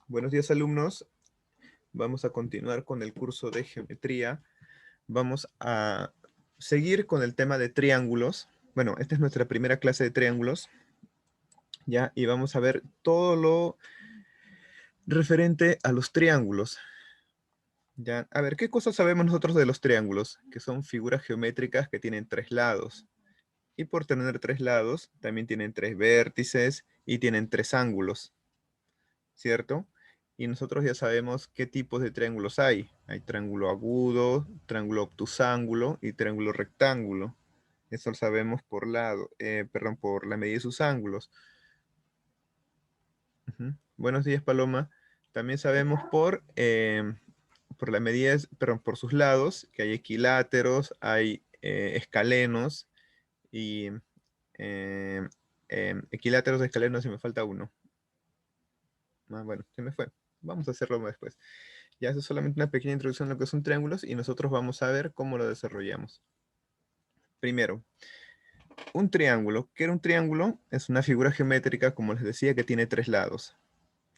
Buenos días, alumnos. Vamos a continuar con el curso de geometría. Vamos a seguir con el tema de triángulos. Bueno, esta es nuestra primera clase de triángulos, ¿ya? Y vamos a ver todo lo referente a los triángulos, ¿ya? A ver, ¿qué cosas sabemos nosotros de los triángulos? Que son figuras geométricas que tienen tres lados. Y por tener tres lados, también tienen tres vértices y tienen tres ángulos, ¿cierto? Y nosotros ya sabemos qué tipos de triángulos hay. Hay triángulo agudo, triángulo obtusángulo y triángulo rectángulo. Eso lo sabemos por por la medida de sus ángulos. Ujú. Buenos días, Paloma. También sabemos por la medida, perdón, por sus lados, que hay equiláteros, hay escalenos y eh, equiláteros, escalenos, y me falta uno. Ah, bueno, se me fue. Vamos a hacerlo después. Ya eso es solamente una pequeña introducción a lo que son triángulos y nosotros vamos a ver cómo lo desarrollamos. Primero, un triángulo. ¿Qué era un triángulo? Es una figura geométrica, como les decía, que tiene tres lados,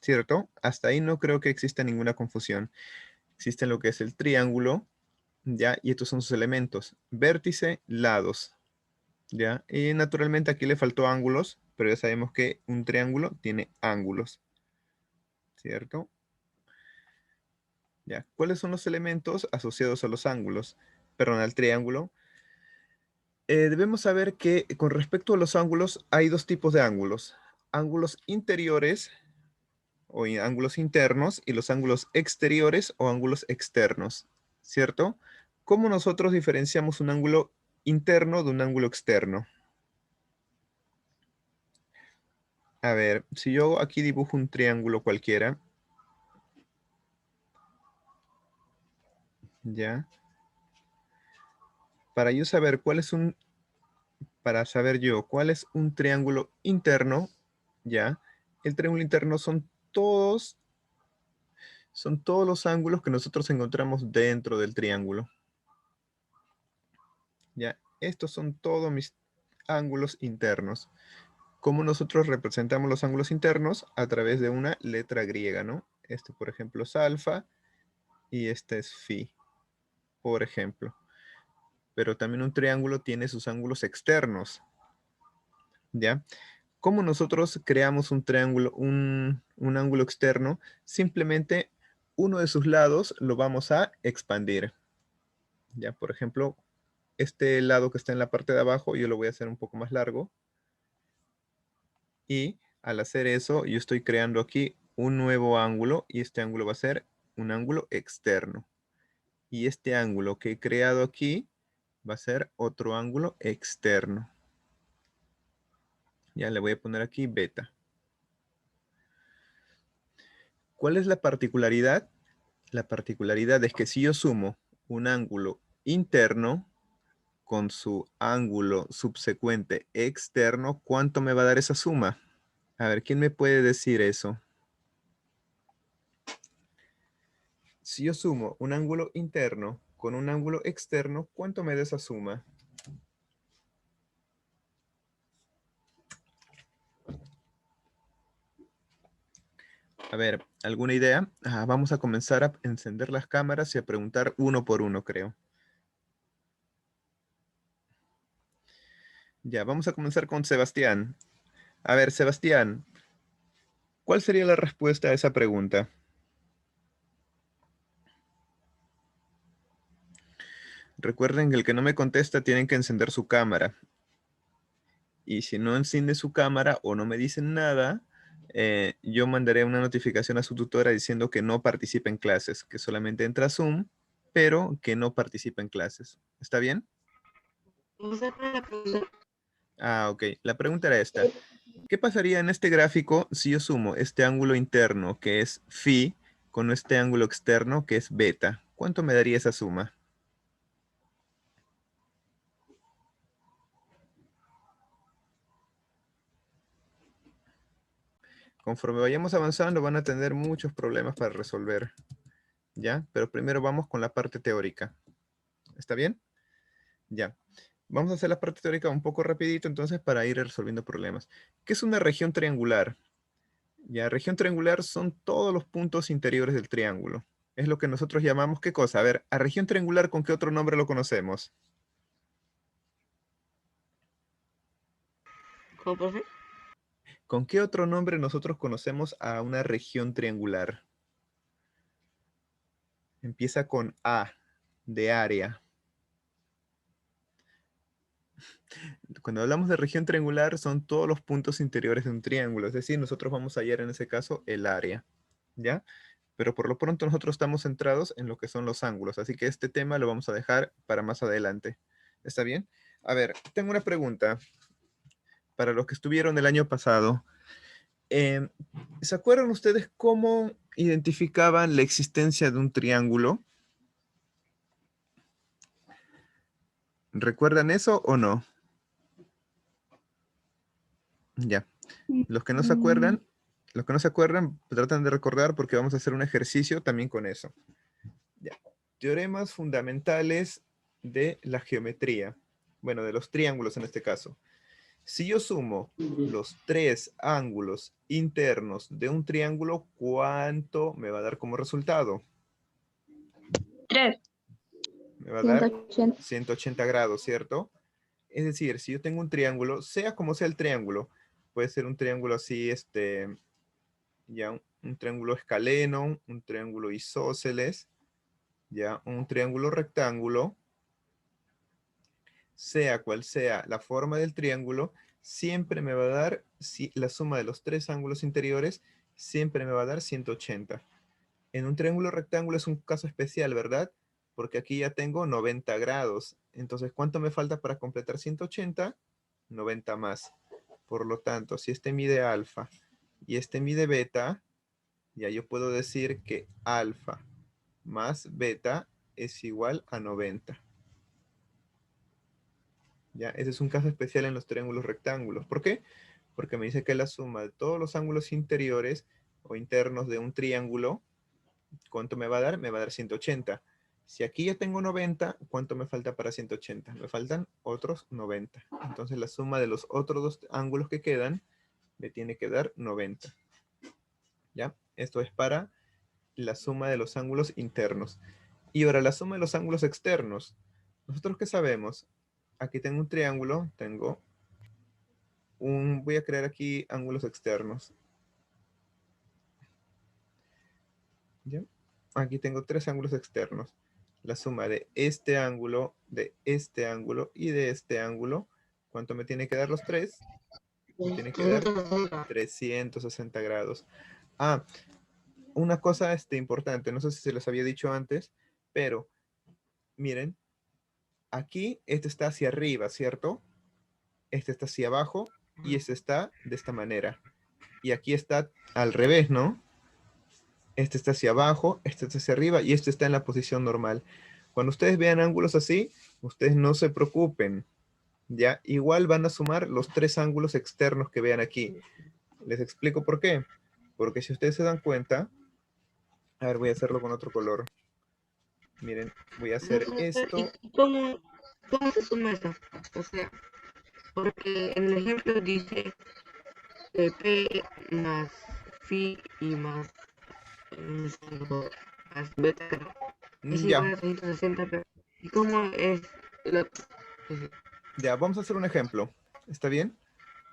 ¿cierto? Hasta ahí no creo que exista ninguna confusión. Existe lo que es el triángulo, ¿ya? Y estos son sus elementos. Vértice, lados, ¿ya? Y naturalmente aquí le faltó ángulos, pero ya sabemos que un triángulo tiene ángulos, ¿cierto? ¿Ya? ¿Cuáles son los elementos asociados a los ángulos? Perdón, al triángulo. Debemos saber que con respecto a los ángulos hay dos tipos de ángulos. Ángulos interiores ángulos internos y los ángulos exteriores o ángulos externos, ¿cierto? ¿Cómo nosotros diferenciamos un ángulo interno de un ángulo externo? A ver, si yo aquí dibujo un triángulo cualquiera, ¿ya? Para yo saber para saber yo cuál es un triángulo interno, ¿ya? El triángulo interno son todos los ángulos que nosotros encontramos dentro del triángulo, ¿ya? Estos son todos mis ángulos internos. ¿Cómo nosotros representamos los ángulos internos? A través de una letra griega, ¿no? Este, por ejemplo, es alfa y este es phi, por ejemplo. Pero también un triángulo tiene sus ángulos externos, ¿ya? ¿Cómo nosotros creamos un triángulo, un ángulo externo? Simplemente uno de sus lados lo vamos a expandir, ¿ya? Por ejemplo, este lado que está en la parte de abajo, yo lo voy a hacer un poco más largo. Y al hacer eso, yo estoy creando aquí un nuevo ángulo y este ángulo va a ser un ángulo externo. Y este ángulo que he creado aquí va a ser otro ángulo externo. Ya le voy a poner aquí beta. ¿Cuál es la particularidad? La particularidad es que si yo sumo un ángulo interno con su ángulo subsecuente externo, ¿cuánto me va a dar esa suma? A ver, ¿quién me puede decir eso? Si yo sumo un ángulo interno con un ángulo externo, ¿cuánto me da esa suma? A ver, ¿alguna idea? Vamos a comenzar a encender las cámaras y a preguntar uno por uno, creo. Ya, vamos a comenzar con Sebastián. A ver, Sebastián, ¿cuál sería la respuesta a esa pregunta? Recuerden que el que no me contesta tienen que encender su cámara. Y si no enciende su cámara o no me dicen nada, yo mandaré una notificación a su tutora diciendo que no participa en clases, que solamente entra a Zoom, pero que no participa en clases. ¿Está bien? Ok. La pregunta era esta. ¿Qué pasaría en este gráfico si yo sumo este ángulo interno, que es phi, con este ángulo externo, que es beta? ¿Cuánto me daría esa suma? Conforme vayamos avanzando, van a tener muchos problemas para resolver, ¿ya? Pero primero vamos con la parte teórica. ¿Está bien? Ya. Vamos a hacer la parte teórica un poco rapidito entonces para ir resolviendo problemas. ¿Qué es una región triangular? Ya, región triangular son todos los puntos interiores del triángulo. Es lo que nosotros llamamos, ¿qué cosa? A ver, a región triangular, ¿con qué otro nombre lo conocemos? ¿Cómo, profe? ¿Con qué otro nombre nosotros conocemos a una región triangular? Empieza con A, de área. Cuando hablamos de región triangular, son todos los puntos interiores de un triángulo. Es decir, nosotros vamos a hallar en ese caso el área. ¿Ya? Pero por lo pronto nosotros estamos centrados en lo que son los ángulos. Así que este tema lo vamos a dejar para más adelante. ¿Está bien? A ver, tengo una pregunta para los que estuvieron el año pasado. Em, ¿Se acuerdan ustedes cómo identificaban la existencia de un triángulo? ¿Recuerdan eso o no? Ya. Los que no se acuerdan, los que no se acuerdan, tratan de recordar porque vamos a hacer un ejercicio también con eso. Ya. Teoremas fundamentales de la geometría. Bueno, de los triángulos en este caso. Si yo sumo los tres ángulos internos de un triángulo, ¿cuánto me va a dar como resultado? 3. Me va a dar 180. 180 grados, ¿cierto? Es decir, si yo tengo un triángulo, sea como sea el triángulo, puede ser un triángulo así, ya un triángulo escaleno, un triángulo isósceles, ya un triángulo rectángulo, sea cual sea la forma del triángulo, siempre me va a dar, si la suma de los tres ángulos interiores, siempre me va a dar 180. En un triángulo rectángulo es un caso especial, ¿verdad? Porque aquí ya tengo 90 grados. Entonces, ¿cuánto me falta para completar 180? 90 más. Por lo tanto, si este mide alfa y este mide beta, ya yo puedo decir que alfa más beta es igual a 90. ¿Ya? Ese es un caso especial en los triángulos rectángulos. ¿Por qué? Porque me dice que la suma de todos los ángulos interiores o internos de un triángulo, ¿cuánto me va a dar? Me va a dar 180. Si aquí ya tengo 90, ¿cuánto me falta para 180? Me faltan otros 90. Entonces la suma de los otros dos ángulos que quedan me tiene que dar 90. ¿Ya? Esto es para la suma de los ángulos internos. Y ahora la suma de los ángulos externos. ¿Nosotros qué sabemos? Aquí tengo un triángulo, voy a crear aquí ángulos externos. ¿Ya? Aquí tengo tres ángulos externos. La suma de este ángulo y de este ángulo. ¿Cuánto me tiene que dar los tres? Me tiene que dar 360 grados. Ah, una cosa importante, no sé si se les había dicho antes, pero miren, aquí este está hacia arriba, ¿cierto? Este está hacia abajo y este está de esta manera. Y aquí está al revés, ¿no? Este está hacia abajo, este está hacia arriba y este está en la posición normal. Cuando ustedes vean ángulos así, ustedes no se preocupen, ¿ya? Igual van a sumar los tres ángulos externos que vean aquí. Les explico por qué. Porque si ustedes se dan cuenta, a ver, voy a hacerlo con otro color. Miren, voy a hacer esto. ¿Y cómo se suma eso? O sea, porque en el ejemplo dice P más phi y más, más beta, ¿no? Es Ya, igual a 160, pero ¿y cómo es lo ya, vamos a hacer un ejemplo. ¿Está bien?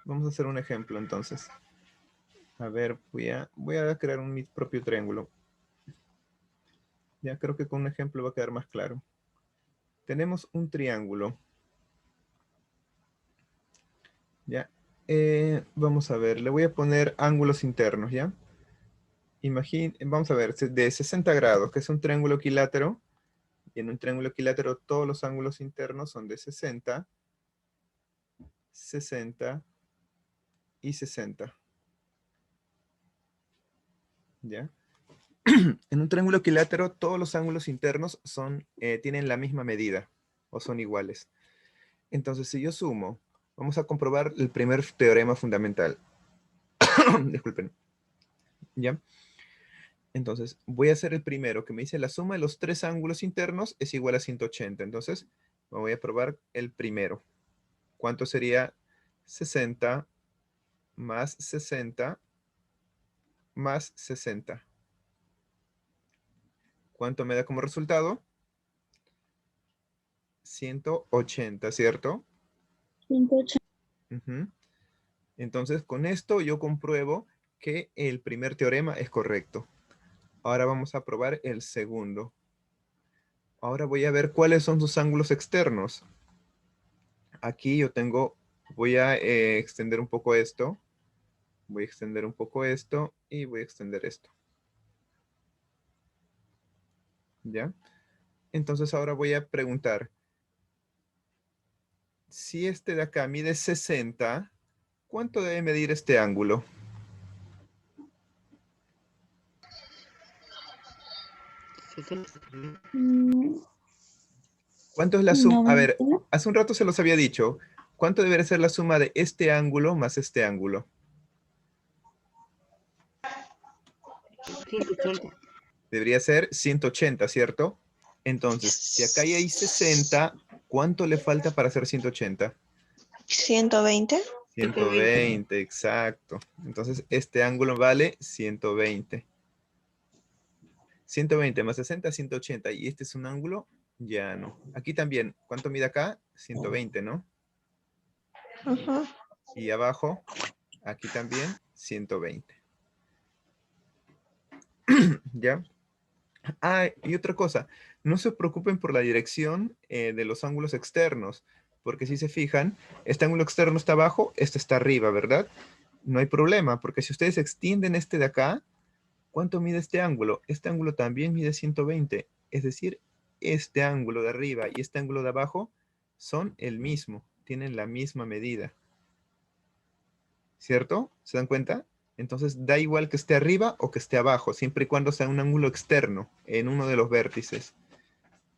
Vamos a hacer un ejemplo entonces. A ver, voy a crear mi propio triángulo. Ya creo que con un ejemplo va a quedar más claro. Tenemos un triángulo. ¿Ya? Vamos a ver, le voy a poner ángulos internos, ¿ya? Vamos a ver, de 60 grados, que es un triángulo equilátero. Y en un triángulo equilátero todos los ángulos internos son de 60, 60 y 60. ¿Ya? En un triángulo equilátero todos los ángulos internos tienen la misma medida o son iguales. Entonces, si yo sumo, vamos a comprobar el primer teorema fundamental. Disculpen. ¿Ya? Entonces, voy a hacer el primero, que me dice la suma de los tres ángulos internos es igual a 180. Entonces, me voy a probar el primero. ¿Cuánto sería 60 más 60 más 60. ¿Cuánto me da como resultado? 180, ¿cierto? 180. Ujú. Entonces, con esto yo compruebo que el primer teorema es correcto. Ahora vamos a probar el segundo. Ahora voy a ver cuáles son sus ángulos externos. Aquí yo tengo, voy a extender un poco esto. Voy a extender un poco esto y voy a extender esto. ¿Ya? Entonces ahora voy a preguntar, si este de acá mide 60, ¿cuánto debe medir este ángulo? Mm, ¿Cuánto es la suma? A 90. ver, hace un rato se los había dicho. ¿Cuánto debería ser la suma de este ángulo más este ángulo? 180. Debería ser 180, ¿cierto? Entonces, si acá ya hay 60, ¿cuánto le falta para hacer 180? 120. 120, exacto. Entonces, este ángulo vale 120. 120 más 60, 180. Y este es un ángulo llano. Aquí también, ¿cuánto mide acá? 120, ¿no? Ujú. Y abajo, aquí también, 120. ¿Ya? Ah, y otra cosa, no se preocupen por la dirección de los ángulos externos, porque si se fijan, este ángulo externo está abajo, este está arriba, ¿verdad? No hay problema, porque si ustedes extienden este de acá, ¿cuánto mide este ángulo? Este ángulo también mide 120, es decir, este ángulo de arriba y este ángulo de abajo son el mismo, tienen la misma medida, ¿cierto? ¿Se dan cuenta? Entonces da igual que esté arriba o que esté abajo, siempre y cuando sea un ángulo externo en uno de los vértices.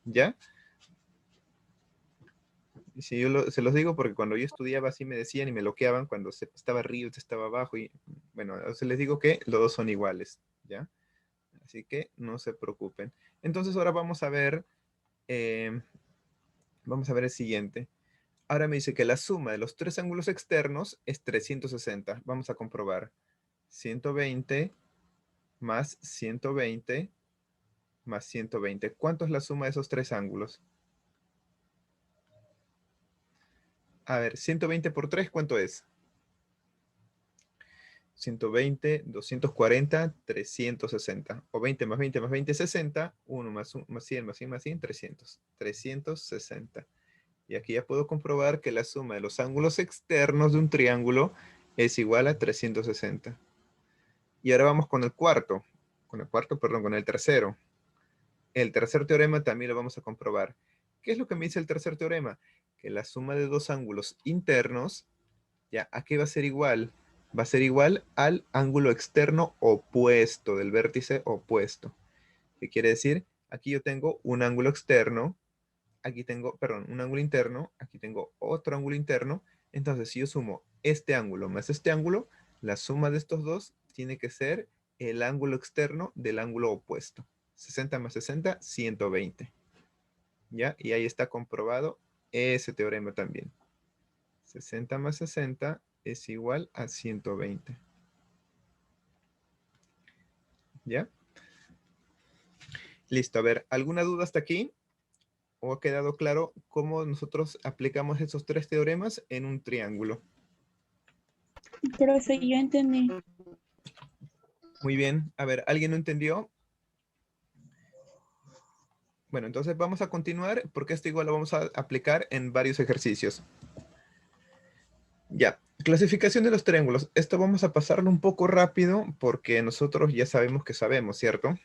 ¿Ya? Y si se los digo porque cuando yo estudiaba así me decían y me bloqueaban cuando estaba arriba, estaba abajo y bueno, se les digo que los dos son iguales, ¿ya? Así que no se preocupen. Entonces ahora eh, vamos a ver el siguiente. Ahora me dice que la suma de los tres ángulos externos es 360. Vamos a comprobar. 120 más 120 más 120. ¿Cuánto es la suma de esos tres ángulos? A ver, 120 por 3, ¿cuánto es? 120, 240, 360. O 20 más 20 más 20, 60. 1 más 1 más 100 más 100 más 100, 300. 360. Y aquí ya puedo comprobar que la suma de los ángulos externos de un triángulo es igual a 360. Y ahora vamos con el cuarto. Perdón, con el tercero. El tercer teorema también lo vamos a comprobar. ¿Qué es lo que me dice el tercer teorema? Que la suma de dos ángulos internos, ¿ya? ¿A qué va a ser igual? Va a ser igual al ángulo externo opuesto, del vértice opuesto. ¿Qué quiere decir? Aquí yo tengo un ángulo externo, aquí tengo, perdón, un ángulo interno, aquí tengo otro ángulo interno. Entonces, si yo sumo este ángulo más este ángulo, la suma de estos dos tiene que ser el ángulo externo del ángulo opuesto. 60 más 60, 120. ¿Ya? Y ahí está comprobado ese teorema también. 60 más 60 es igual a 120. ¿Ya? Listo. A ver, ¿alguna duda hasta aquí? ¿O ha quedado claro cómo nosotros aplicamos esos tres teoremas en un triángulo? Profe, yo entendí. Muy bien. A ver, ¿alguien no entendió? Bueno, entonces vamos a continuar porque esto igual lo vamos a aplicar en varios ejercicios. Ya, clasificación de los triángulos. Esto vamos a pasarlo un poco rápido porque nosotros ya sabemos que sabemos, ¿cierto?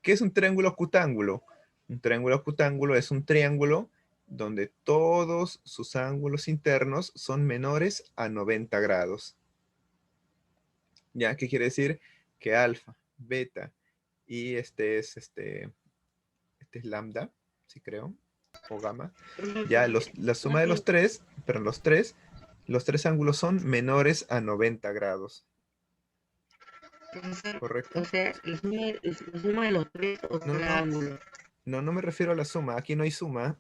¿Qué es un triángulo ocutángulo? Un triángulo ocutángulo es un triángulo donde todos sus ángulos internos son menores a 90 grados. ¿Ya? ¿Qué quiere decir? Que alfa, beta y este es lambda, sí creo, o gamma. Ya la suma de los tres, pero los tres ángulos son menores a 90 grados. ¿Correcto? O sea, la suma de los tres o No, cada ángulo. no me refiero a la suma. Aquí no hay suma.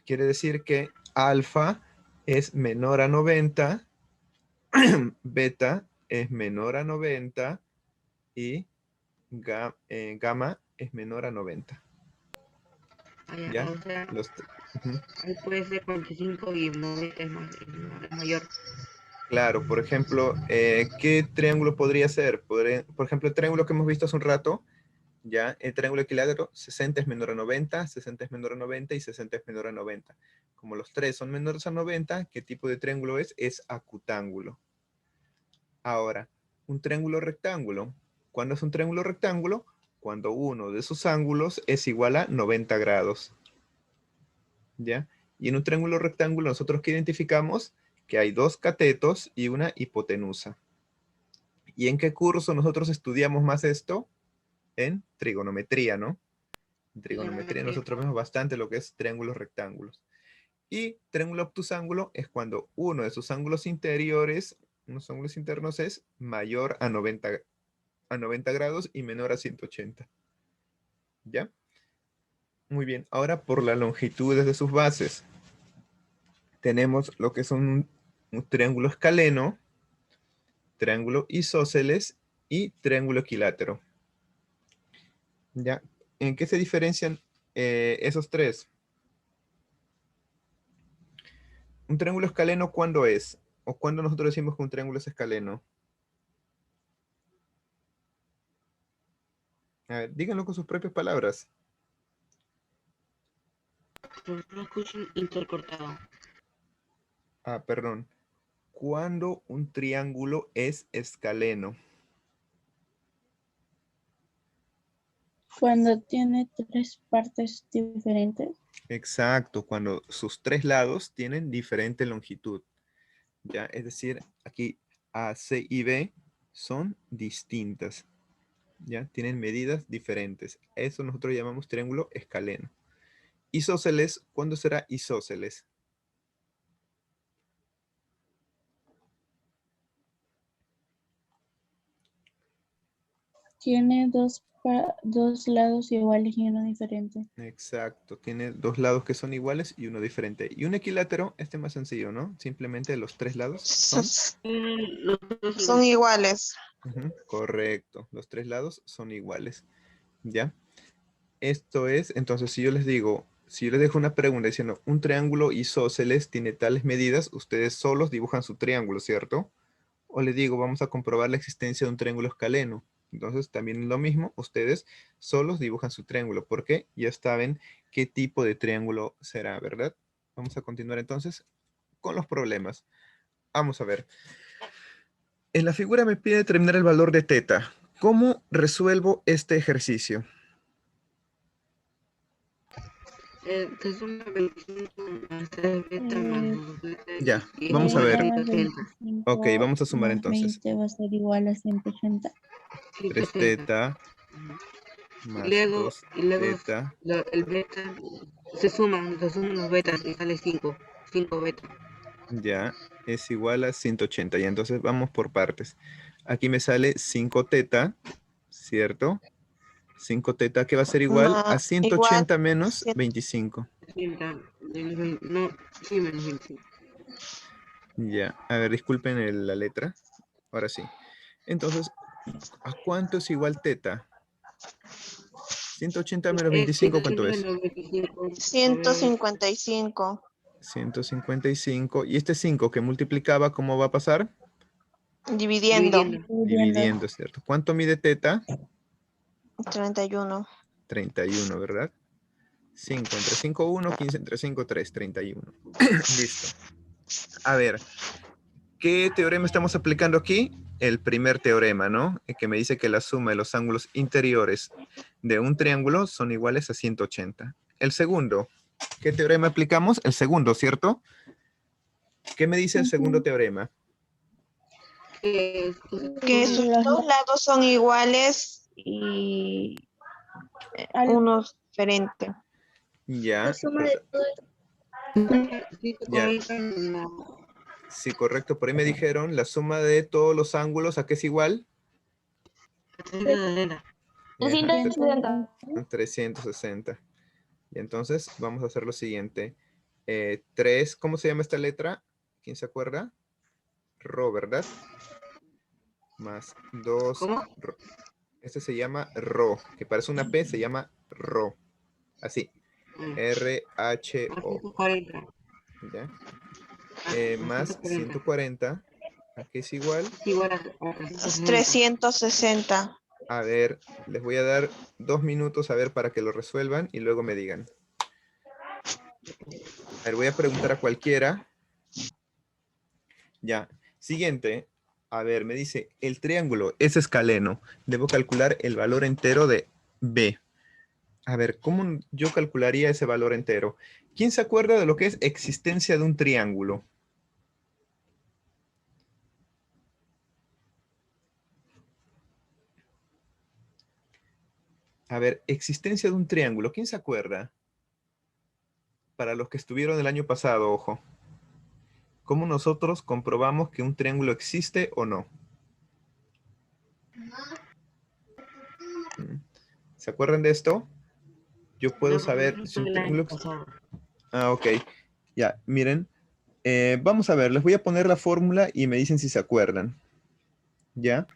Quiere decir que alfa es menor a 90, beta es menor a 90 y gamma es menor a 90. ¿Ya? O sea, Ujú. ahí puede ser 45 y 90 es mayor. Claro, por ejemplo, ¿qué triángulo podría ser? Por ejemplo, el triángulo que hemos visto hace un rato, ya, el triángulo equilátero, 60 es menor a 90, 60 es menor a 90 y 60 es menor a 90. Como los tres son menores a 90, ¿qué tipo de triángulo es? Es acutángulo. Ahora, un triángulo rectángulo. ¿Cuándo es un triángulo rectángulo? Cuando uno de sus ángulos es igual a 90 grados. ¿Ya? Y en un triángulo rectángulo nosotros que identificamos que hay dos catetos y una hipotenusa. ¿Y en qué curso nosotros estudiamos más esto? En trigonometría, ¿no? En trigonometría nosotros vemos bastante lo que es triángulos rectángulos. Y triángulo obtusángulo es cuando uno de sus ángulos interiores, unos ángulos internos es mayor a 90 grados y menor a 180. ¿Ya? Muy bien. Ahora por las longitudes de sus bases. Tenemos lo que son un triángulo escaleno, triángulo isósceles y triángulo equilátero. ¿Ya? ¿En qué se diferencian esos tres? ¿Un triángulo escaleno cuándo es? ¿O cuándo nosotros decimos que un triángulo es escaleno? A ver, díganlo con sus propias palabras. Lo escucho intercortado. Ah, perdón. ¿Cuándo un triángulo es escaleno? Cuando tiene tres partes diferentes. Exacto, cuando sus tres lados tienen diferente longitud. ¿Ya? Es decir, aquí A, C y B son distintas. ¿Ya? Tienen medidas diferentes. Eso nosotros llamamos triángulo escaleno. Isósceles, ¿cuándo será isósceles? Tiene dos lados iguales y uno diferente. Exacto, tiene dos lados que son iguales y uno diferente. Y un equilátero, este es más sencillo, ¿no? Simplemente los tres lados son... Los dos Son iguales. Ujú, correcto, los tres lados son iguales. ¿Ya? Esto es, entonces, si yo les dejo una pregunta diciendo, un triángulo isósceles tiene tales medidas, ustedes solos dibujan su triángulo, ¿cierto? O les digo, vamos a comprobar la existencia de un triángulo escaleno. Entonces, también es lo mismo, ustedes solos dibujan su triángulo, porque ya saben qué tipo de triángulo será, ¿verdad? Vamos a continuar entonces con los problemas. Vamos a ver. En la figura me pide determinar el valor de teta. ¿Cómo resuelvo este ejercicio? que suma 25 más 3 beta más Eh, 2 beta Ya, y es vamos a igual a ver. 180. Ok, 25 vamos a sumar más entonces. 20 va a ser igual a 180. 3 160. teta Ujú. más 2 Y luego teta. el beta se suman los betas y sale 5. 5 beta. Ya, es igual a 180. Y entonces vamos por partes. Aquí me sale 5 teta, ¿cierto? 5 teta que va a ser igual a Igual 180 menos 25. 80 menos 20, no, sí, menos 25. Ya, a ver, disculpen la letra. Ahora sí. Entonces, ¿a cuánto es igual teta? 180 menos 25, ¿cuánto 180 es? menos 25. A ver, 155. 155. ¿Y este 5 que multiplicaba, cómo va a pasar? Dividiendo. dividiendo. Dividiendo. Dividiendo, ¿cierto? ¿Cuánto mide teta? 31. 31, ¿verdad? 5 entre 5, 1, 15 entre 5, 3, 31. Listo. A ver, ¿qué teorema estamos aplicando aquí? El primer teorema, ¿no? El que me dice que la suma de los ángulos interiores de un triángulo son iguales a 180. El segundo, ¿qué teorema aplicamos? El segundo, ¿cierto? ¿Qué me dice el segundo Ujú. teorema? Que Que sus Los dos lados son iguales y al- uno es diferente. la Ya, suma de todo sí se ya, comentan sí, correcto. Por ahí me dijeron la suma de todos los ángulos, ¿a qué es igual? la Ajá, 160. 360. Y entonces vamos a hacer lo siguiente. 3, ¿cómo se llama esta letra? ¿Quién se acuerda? Rho, ¿verdad? más 2. ¿Cómo? Este se llama rho, que parece una P, se llama rho. Así, R-H-O. 140. ¿Ya? Más 140. 140. Aquí es igual. Es igual a 360. 360. A ver, les voy a dar 2 minutos a ver para que lo resuelvan y luego me digan. A ver, voy a preguntar a cualquiera. Ya. Siguiente. A ver, me dice, el triángulo es escaleno. Debo calcular el valor entero de B. A ver, ¿cómo yo calcularía ese valor entero? ¿Quién se acuerda de lo que es existencia de un triángulo? A ver, existencia de un triángulo. ¿Quién se acuerda? Para los que estuvieron el año pasado, ojo. ¿Cómo nosotros comprobamos que un triángulo existe o no? ¿Se acuerdan de esto? Yo puedo No, saber no si fue un el año triángulo... pasado. Ah, ok. Ya, miren. Vamos a ver, les voy a poner la fórmula y me dicen si se acuerdan. ¿Ya?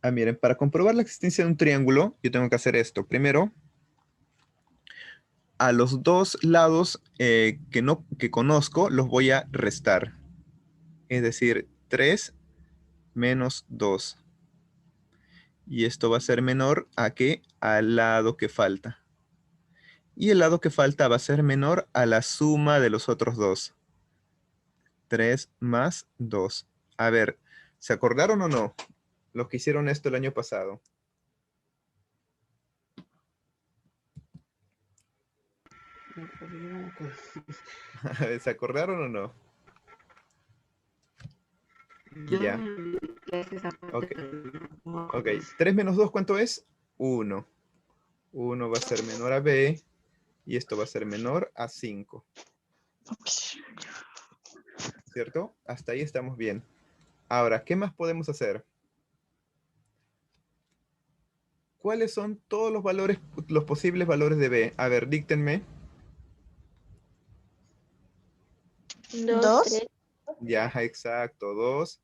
Ah, miren, para comprobar la existencia de un triángulo, yo tengo que hacer esto. Primero, a los dos lados que conozco, los voy a restar. Es decir, 3 menos 2. Y esto va a ser menor a ¿qué? Al lado que falta. Y el lado que falta va a ser menor a la suma de los otros dos. 3 más 2. A ver, ¿se acordaron o no? Los que hicieron esto el año pasado. A ver, ¿se acordaron o no? Yo Ya. ya hice esa parte, Ok. pero no Ok. acuerdo. 3 menos 2, ¿cuánto es? 1. 1 va a ser menor a B. Y esto va a ser menor a 5. ¿Cierto? Hasta ahí estamos bien. Ahora, ¿qué más podemos hacer? ¿Cuáles son todos los valores, los posibles valores de B? A ver, díctenme. 2. Ya, exacto. 2